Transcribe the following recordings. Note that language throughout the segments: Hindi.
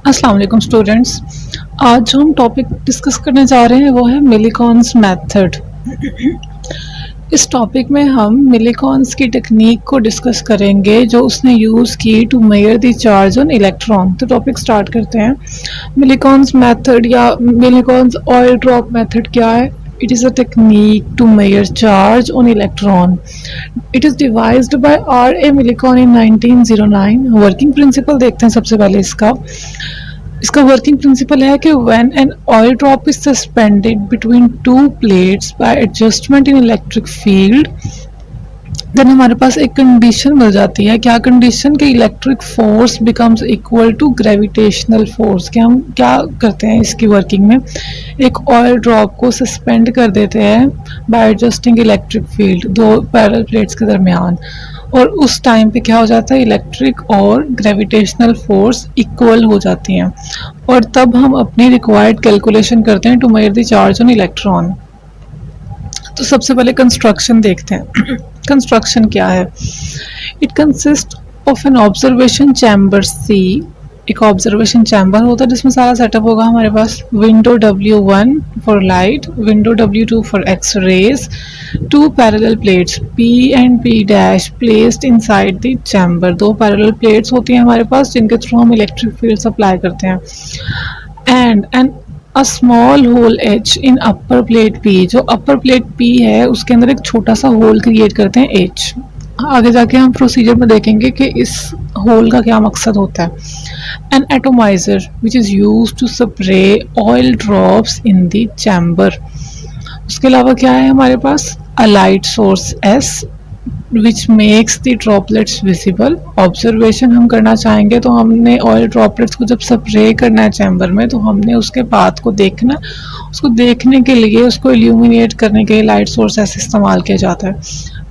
अस्सलाम वालेकुम स्टूडेंट्स। आज जो हम टॉपिक डिस्कस करने जा रहे हैं वो है मिलीकॉन्स मेथड। इस टॉपिक में हम मिलीकॉन्स की टेक्निक को डिस्कस करेंगे जो उसने यूज़ की to measure the charge on electron. तो टॉपिक स्टार्ट करते हैं। मिलीकॉन्स मेथड या मिलीकॉन्स ऑयल ड्रॉप मेथड क्या है? It is a technique to measure charge on electron. It is devised by R.A. Millicon in 1909. Working principle देखते हैं सबसे पहले इसका वर्किंग प्रिंसिपल है कि when an oil drop is suspended between two plates by adjustment in electric field, then हमारे पास एक कंडीशन मिल जाती है। क्या कंडीशन? कि electric force becomes equal to gravitational force. कि हम क्या करते हैं इसकी वर्किंग में, एक ऑयल ड्रॉप को सस्पेंड कर देते हैं बाय एडजस्टिंग इलेक्ट्रिक फील्ड दो पैरेलल प्लेट्स के दरमियान, और उस टाइम पे क्या हो जाता है, इलेक्ट्रिक और ग्रेविटेशनल फोर्स इक्वल हो जाती हैं, और तब हम अपनी रिक्वायर्ड कैलकुलेशन करते हैं to measure the charge on electron. तो सबसे पहले कंस्ट्रक्शन देखते हैं। कंस्ट्रक्शन क्या है? It consist of an observation chamber C. एक ऑब्जर्वेशन चैम्बर होता है जिसमें सारा सेटअप होगा हमारे पास। Window W1 for light, window W2 for X rays, two parallel plates P and P dash placed inside the chamber. दो पैरेलल प्लेट्स होती हैं हमारे पास जिनके थ्रू हम इलेक्ट्रिक फील्ड सप्लाई करते हैं। And a small hole H in upper plate P। जो अपर प्लेट P है उसके अंदर एक छोटा सा होल क्रिएट करते हैं H। आगे जाके हम प्रोसीजर में देखेंगे कि इस होल का क्या मकसद होता है। An atomizer which is used to spray oil drops in the chamber. उसके अलावा क्या है हमारे पास? A light source S which makes the droplets visible। Observation हम करना चाहेंगे तो हमने ऑयल ड्रॉपलेट्स को जब स्प्रे करना है चैम्बर में तो हमने उसके पाथ को देखना, उसको देखने के लिए उसको इल्यूमिनेट करने के लिए लाइट सोर्स ऐसे इस्तेमाल किया जाता है।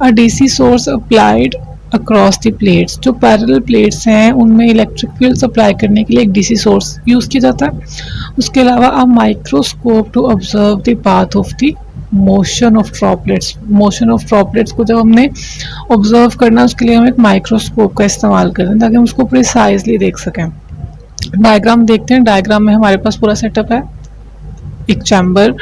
A DC source applied across the plates. जो पैरेलल प्लेट्स हैं उनमें इलेक्ट्रिक फील्ड सप्लाई करने के लिए एक डीसी सोर्स यूज़ किया जाता है। उसके अलावा a microscope to observe the path of the motion of droplets. Motion of droplets को जब हमने ऑब्जर्व करना उसके लिए हम एक माइक्रोस्कोप का इस्तेमाल करते हैं ताकि हम उसको प्रिसाइजली देख सकें। डायग्राम देखते हैं। डायग्राम में हमारे पास पूरा सेटअप है। एक चैम्बर,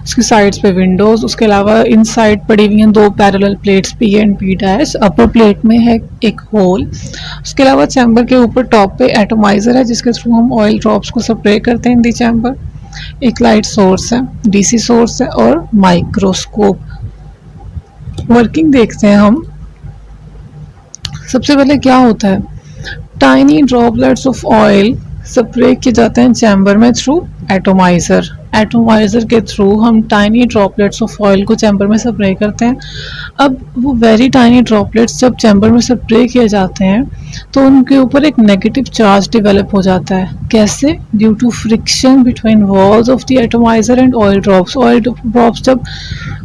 उसकी साइड्स पे विंडोज, उसके अलावा इन साइड पड़ी हुई हैं दो parallel plates P and P dash. Upper plate में है एक होल। उसके अलावा चैम्बर के ऊपर टॉप पे एटोमाइजर है जिसके थ्रू हम ऑयल ड्रॉप्स को स्प्रे करते हैं इन दी चैम्बर। एक लाइट सोर्स है, डीसी सोर्स है और माइक्रोस्कोप। वर्किंग देखते हैं हम। सबसे पहले क्या होता है, tiny droplets of oil spray किए जाते हैं चैम्बर में थ्रू एटोमाइजर। एटोमाइजर के थ्रू हम टाइनी ड्रॉपलेट्स ऑफ ऑयल को चैम्बर में स्प्रे करते हैं। अब वो वेरी टाइनी ड्रॉपलेट्स जब चैम्बर में स्प्रे किए जाते हैं तो उनके ऊपर एक नेगेटिव चार्ज डेवलप हो जाता है। कैसे? Due to friction between walls of the atomizer and oil drops. Oil drops जब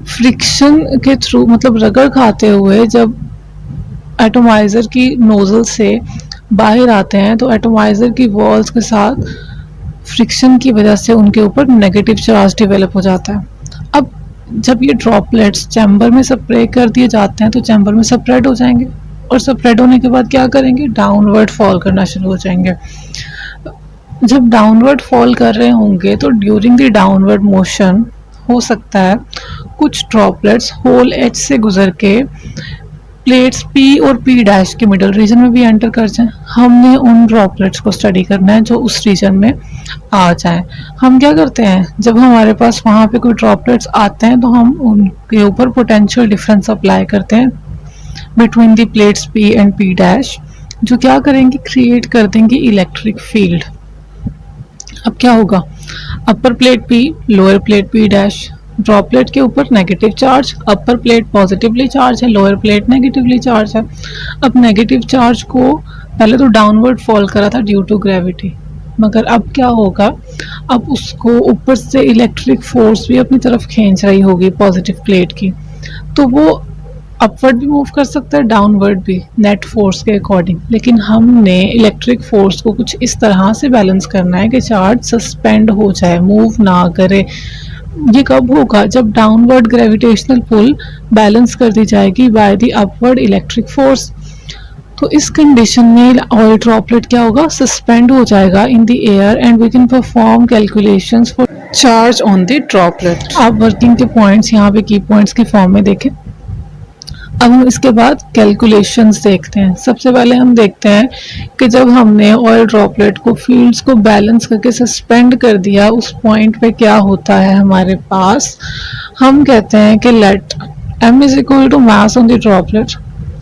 फ्रिक्शन के थ्रू मतलब रगड़ खाते हुए जब एटोमाइजर की नोजल से बाहर आते हैं तो एटोमाइजर की वॉल्स के साथ फ्रिक्शन की वजह से उनके ऊपर नेगेटिव चार्ज डेवलप हो जाता है। अब जब ये ड्रॉपलेट्स चैम्बर में स्प्रे कर दिए जाते हैं तो चैम्बर में स्प्रेड हो जाएंगे, और स्प्रेड होने के बाद क्या करेंगे, डाउनवर्ड फॉल करना शुरू हो जाएंगे। जब डाउनवर्ड फॉल कर रहे होंगे तो ड्यूरिंग द डाउनवर्ड मोशन हो सकता है कुछ ड्रॉपलेट्स होल H से गुजर के प्लेट्स P और P डैश के मिडल रीजन में भी एंटर कर जाएं। हमने उन ड्रॉपलेट्स को स्टडी करना है जो उस रीजन में आ जाएं। हम क्या करते हैं, जब हमारे पास वहाँ पे कोई ड्रॉपलेट्स आते हैं तो हम उनके ऊपर पोटेंशियल डिफरेंस अप्लाई करते हैं between the plates P and P dash, जो क्या करेंगे, क्रिएट कर देंगे इलेक्ट्रिक फील्ड। अब क्या होगा, upper plate P, lower plate P dash, droplet के ऊपर negative charge, upper plate positively charge है, लोअर प्लेट नेगेटिवली चार्ज है। अब नेगेटिव चार्ज को पहले तो डाउनवर्ड फॉल करा था ड्यू टू ग्रेविटी, मगर अब क्या होगा, अब उसको ऊपर से इलेक्ट्रिक फोर्स भी अपनी तरफ खींच रही होगी पॉजिटिव प्लेट की, तो वो अपवर्ड भी मूव कर सकता है, डाउनवर्ड भी नेट फोर्स के अकॉर्डिंग। लेकिन हमने इलेक्ट्रिक फोर्स को कुछ इस तरह से बैलेंस करना है कि चार्ज सस्पेंड हो जाए, मूव ना करे। ये कब होगा, जब डाउनवर्ड ग्रेविटेशनल पुल बैलेंस कर दी जाएगी by the upward electric force. तो इस कंडीशन में ऑयल ड्रॉपलेट क्या होगा, सस्पेंड हो जाएगा in the air and we can perform calculations for charge on the droplet. आप वर्किंग के पॉइंट्स यहाँ पे की पॉइंट्स की फॉर्म में देखें। अब हम इसके बाद कैलकुलेशंस देखते हैं। सबसे पहले हम देखते हैं कि जब हमने ऑयल ड्रॉपलेट को फील्ड्स को बैलेंस करके सस्पेंड कर दिया उस पॉइंट पे क्या होता है हमारे पास। हम कहते हैं कि let m is equal to mass on the droplet,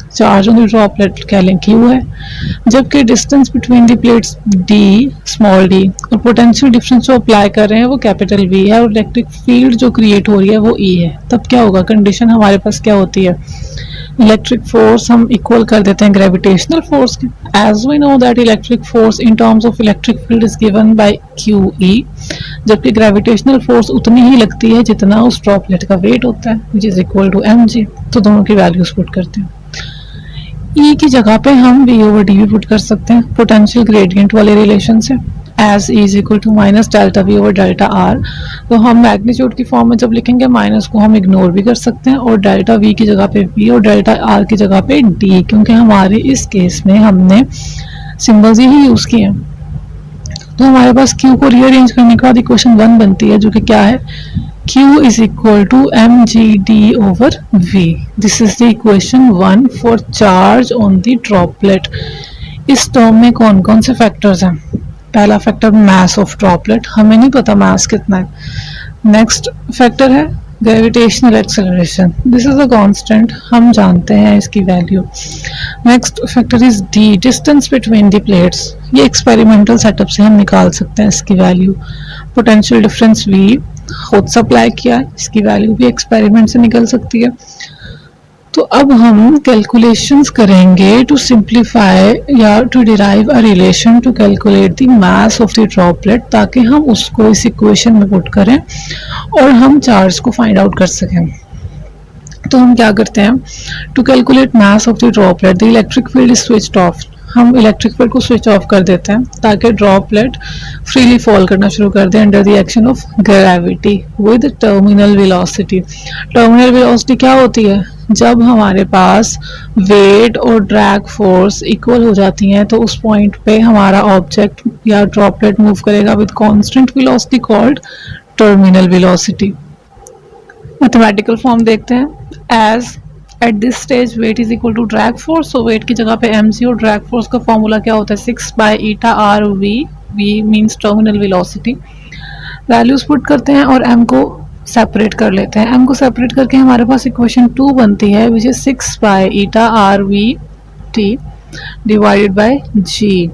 charge on the droplet क्या लें q है, जबकि distance between the plates d small d और पोटेंशियल डिफरेंस जो अप्लाई कर रहे हैं वो कैपिटल V है और इलेक्ट्रिक फील्ड जो क्रिएट हो रही है वो E है। तब क्या होगा, कंडीशन हमारे पास क्या होती है, इलेक्ट्रिक फोर्स हम इक्वल कर देते हैं ग्रेविटेशनल फोर्स के। As we know that electric force in terms of electric field is given by QE, जबकि ग्रेविटेशनल फोर्स उतनी ही लगती है जितना उस ड्रॉपलेट का वेट होता है which is equal to mg। तो दोनों की वैल्यूज पुट करते हैं। E की जगह पे हम V over dV पुट कर सकते हैं पोटेंशियल ग्रेडियंट वाले रिलेशन से, as E is equal to minus delta V over delta R। तो हम मैग्नीट्यूड की फॉर्म में जब लिखेंगे माइनस को हम इग्नोर भी कर सकते हैं और डेल्टा V की जगह पे V और डेल्टा R की जगह पे D, क्योंकि हमारे इस केस में हमने सिंबल्स ही यूज किए हैं। तो हमारे पास Q को रीअरेंज करने के बाद इक्वेशन 1 बनती है जो कि क्या है, Q is equal to mgd over V. This is the equation 1 for charge on the droplet. इस टर्म में कौन कौन से फैक्टर्स हैं। पहला फैक्टर मास ऑफ ड्रॉपलेट, हमें नहीं पता मास कितना है। नेक्स्ट फैक्टर है gravitational acceleration, this is a constant, हम जानते हैं इसकी value. Next factor is D, distance between the plates, ये एक्सपेरिमेंटल सेटअप से हम निकाल सकते हैं इसकी वैल्यू। पोटेंशियल डिफरेंस V खुद सप्लाई किया, इसकी वैल्यू भी एक्सपेरिमेंट से निकल सकती है। तो अब हम कैलकुलेशंस करेंगे टू सिंप्लीफाई या to derive a relation to calculate the mass of the droplet, ताकि हम उसको इस इक्वेशन में पुट करें और हम चार्ज को फाइंड आउट कर सकें। तो हम क्या करते हैं, to calculate mass of the droplet the electric field is switched off. हम इलेक्ट्रिक फील्ड को स्विच ऑफ कर देते हैं ताकि ड्रॉपलेट फ्रीली फॉल करना शुरू कर दे under the action of gravity with terminal velocity. Terminal velocity क्या होती है, जब हमारे पास वेट और ड्रैग फोर्स इक्वल हो जाती हैं तो उस पॉइंट पे हमारा ऑब्जेक्ट या ड्रॉपलेट मूव करेगा with constant velocity called terminal velocity. Mathematical form देखते हैं, as at this stage weight is equal to drag force, so weight की जगह पे mc और ड्रैग फोर्स का फॉर्मूला क्या होता है 6 बाय ईटा r v, v means terminal velocity. Values put करते हैं और m को सेपरेट कर लेते हैं। m को सेपरेट करके हमारे पास इक्वेशन 2 बनती है which is 6 bye eta r v t divided by g।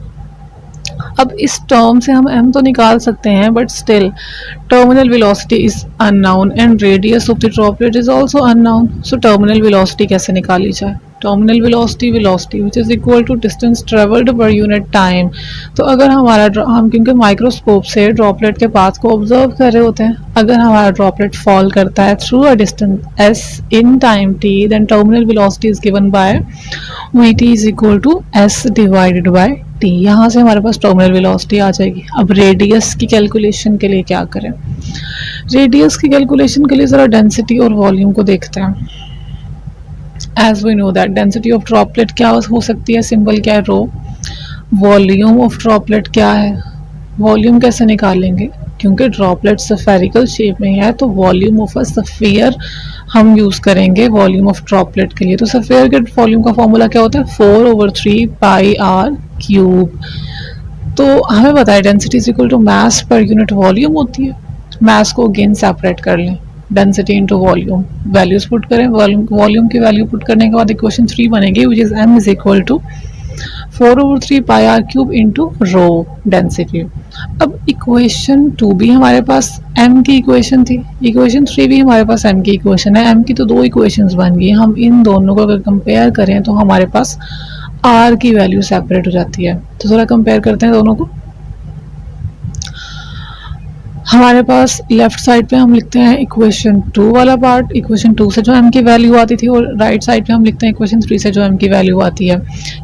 अब इस टर्म से हम m तो निकाल सकते हैं but still terminal velocity is unknown and radius of the droplet is also unknown. So terminal velocity कैसे निकाली जाए, terminal velocity which is equal to distance travelled per unit time. तो अगर हमारा हम क्योंकि माइक्रोस्कोप से ड्रॉपलेट के पाथ को ऑब्जर्व कर रहे होते हैं, अगर हमारा ड्रॉपलेट फॉल करता है through a distance s in time t, then terminal velocity is given by vt is equal to s divided by t। यहाँ से हमारे पास टर्मिनल वेलोसिटी आ जाएगी। अब रेडियस की कैलकुलेशन के लिए क्या करें, रेडियस की कैलकुलेशन के लिए जरा डेंसिटी और वॉल्यूम को देखते हैं। As we know that density of droplet क्या हो सकती है, सिंबल क्या है रो। वॉल्यूम ऑफ ड्रॉपलेट क्या है, वॉल्यूम कैसे निकालेंगे, क्योंकि ड्रॉपलेट स्फेरिकल शेप में है तो वॉल्यूम ऑफ अ स्फीयर हम यूज करेंगे वॉल्यूम ऑफ ड्रॉपलेट के लिए। तो स्फीयर के वॉल्यूम का फॉर्मूला क्या होता है 4/3 पाई r क्यूब। तो हमें पता है density is equal to mass per unit volume होती है। मास को अगेन सेपरेट कर लें, density into volume, values put करें, वॉल्यूम की वैल्यू पुट करने के बाद इक्वेशन 3 बनेगी which is m is equal to 4/3 pi r cube into rho density. अब इक्वेशन 2 भी हमारे पास m की इक्वेशन थी, इक्वेशन 3 भी हमारे पास m की इक्वेशन है। m की तो 2 इक्वेशंस बन गई, हम इन दोनों को अगर कंपेयर करें तो हमारे पास r की वैल्यू सेपरेट हो जाती है। तो थोड़ा कंपेयर करते हैं दोनों को। हमारे पास लेफ्ट साइड पे हम लिखते हैं इक्वेशन 2 वाला पार्ट, इक्वेशन 2 से जो m की वैल्यू आती थी, और राइट साइड पे हम लिखते हैं इक्वेशन 3 से जो m की वैल्यू आती है।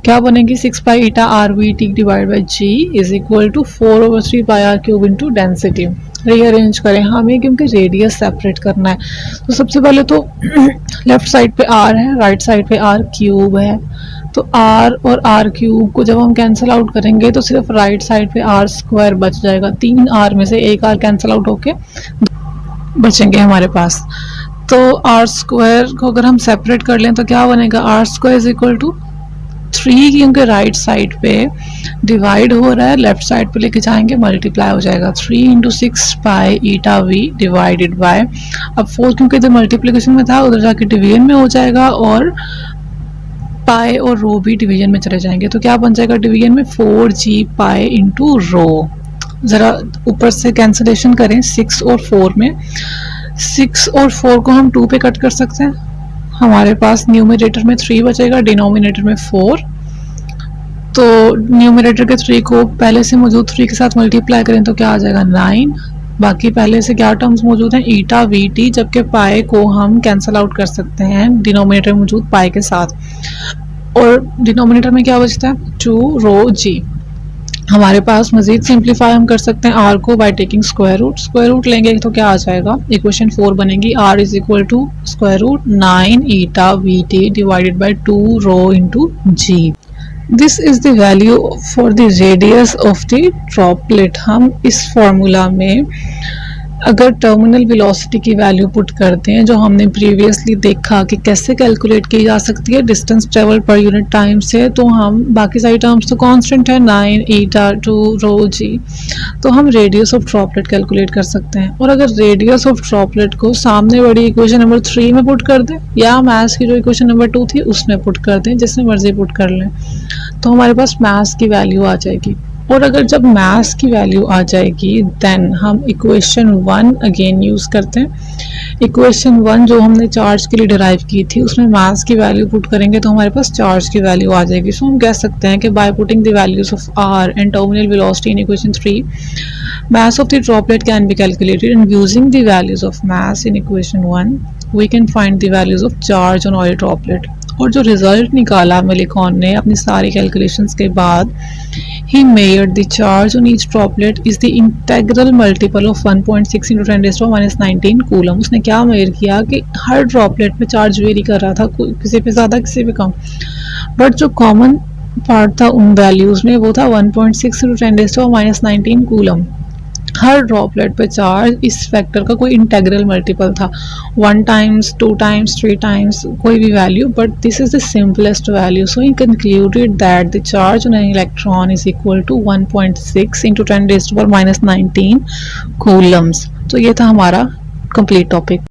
क्या बनेगी 6 pi eta r v t divide by g is equal to 4/3 pi r cube into density. Rearrange करें हमें, क्योंकि रेडियस सेपरेट करना है। तो सबसे पहले तो लेफ्ट साइड पे r है, राइट साइड पे r क्यूब है, तो r और r क्यूब को जब हम कैंसिल आउट करेंगे तो सिर्फ राइट साइड पे r स्क्वायर बच जाएगा। 3 r में से एक r कैंसिल आउट होके बचेंगे हमारे पास। तो r स्क्वायर को अगर हम सेपरेट कर लें तो क्या बनेगा, r square is equal to 3, क्योंकि राइट साइड पे डिवाइड हो रहा है, लेफ्ट साइड पे लेके जाएंगे मल्टीप्लाई हो जाएगा। 3 into 6 pi eta v divided by, अब 4 क्योंकि इधर मल्टीप्लिकेशन में था उधर जाके डिवीजन में हो जाएगा, और पाई और रो भी डिवीजन में चले जाएंगे। तो क्या बन जाएगा डिवीजन में, 4g पाई इंटू रो। ज़रा ऊपर से कैंसिलेशन करें 6 और 4 में, 6 और 4 को हम 2 पे कट कर सकते हैं, हमारे पास न्यूमरेटर में 3 बचेगा, डिनोमिनेटर में 4। तो न्यूमरेटर के 3 को पहले से मौजूद 3 के साथ मल्टीप्लाई करें तो क्या आ जाएगा 9। बाकी पहले से क्या टर्म्स मौजूद हैं, ईटा वी टी, जबकि पाई को हम कैंसिल आउट कर सकते हैं डिनोमिनेटर में मौजूद पाई के साथ। और डिनोमिनेटर में क्या बचता है, 2 रो जी। हमारे पास मजीद सिंप्लीफाई हम कर सकते हैं r को बाय टेकिंग स्क्वायर रूट लेंगे तो क्या आ जाएगा, इक्वेशन 4 बनेगी, r is equal to square root 9 eta v t divided by 2 rho into g. This is the value for the radius of the droplet. हम इस फॉर्मूला में अगर टर्मिनल वेलोसिटी की वैल्यू पुट करते हैं, जो हमने प्रीवियसली देखा कि कैसे कैलकुलेट की जा सकती है डिस्टेंस ट्रेवल पर यूनिट टाइम से, तो हम बाकी सारी टर्म्स तो कांस्टेंट है, 9 ईटा 2 रो जी, तो हम रेडियस ऑफ ड्रॉपलेट कैलकुलेट कर सकते हैं। और अगर रेडियस ऑफ ड्रॉपलेट को सामने वाली इक्वेशन नंबर 3 में पुट कर दें, या मैथ्स की जो इक्वेशन नंबर 2 थी उसमें पुट कर दें, जिसमें मर्जी पुट कर लें, तो हमारे पास मैथ्स की वैल्यू आ जाएगी। और अगर जब मास की वैल्यू आ जाएगी देन हम इक्वेशन 1 अगेन यूज़ करते हैं। इक्वेशन 1 जो हमने चार्ज के लिए डिराइव की थी उसमें मास की वैल्यू पुट करेंगे तो हमारे पास चार्ज की वैल्यू आ जाएगी। सो हम कह सकते हैं कि by putting the values of r and terminal velocity in equation 3, mass of the droplet can be calculated, and using the values of mass in equation 1 we can find the values of charge on oil droplet। और जो रिजल्ट निकाला मिलिकॉन ने अपनी सारी कैलकुलेशंस के बाद, he measured the charge on each droplet is the integral multiple of 1.6 into 10⁻⁻19 coulomb. उसने क्या मेजर किया कि हर ड्रॉपलेट में चार्ज वेरी कर रहा था, किसी पे ज़्यादा किसी पे कम, बट जो कॉमन पार्ट था उन वैल्यूज़ में वो था 1.6 into 10⁻⁻19 कूलम। हर ड्रॉपलेट पे चार्ज इस फैक्टर का कोई इंटेग्रल मल्टीपल था, 1 टाइम्स 2 टाइम्स 3 टाइम्स कोई भी value, but this is the simplest value. So he concluded that the charge on an electron is equal to 1.6 into 10⁻⁻19 coulombs. तो ये था हमारा कंप्लीट टॉपिक।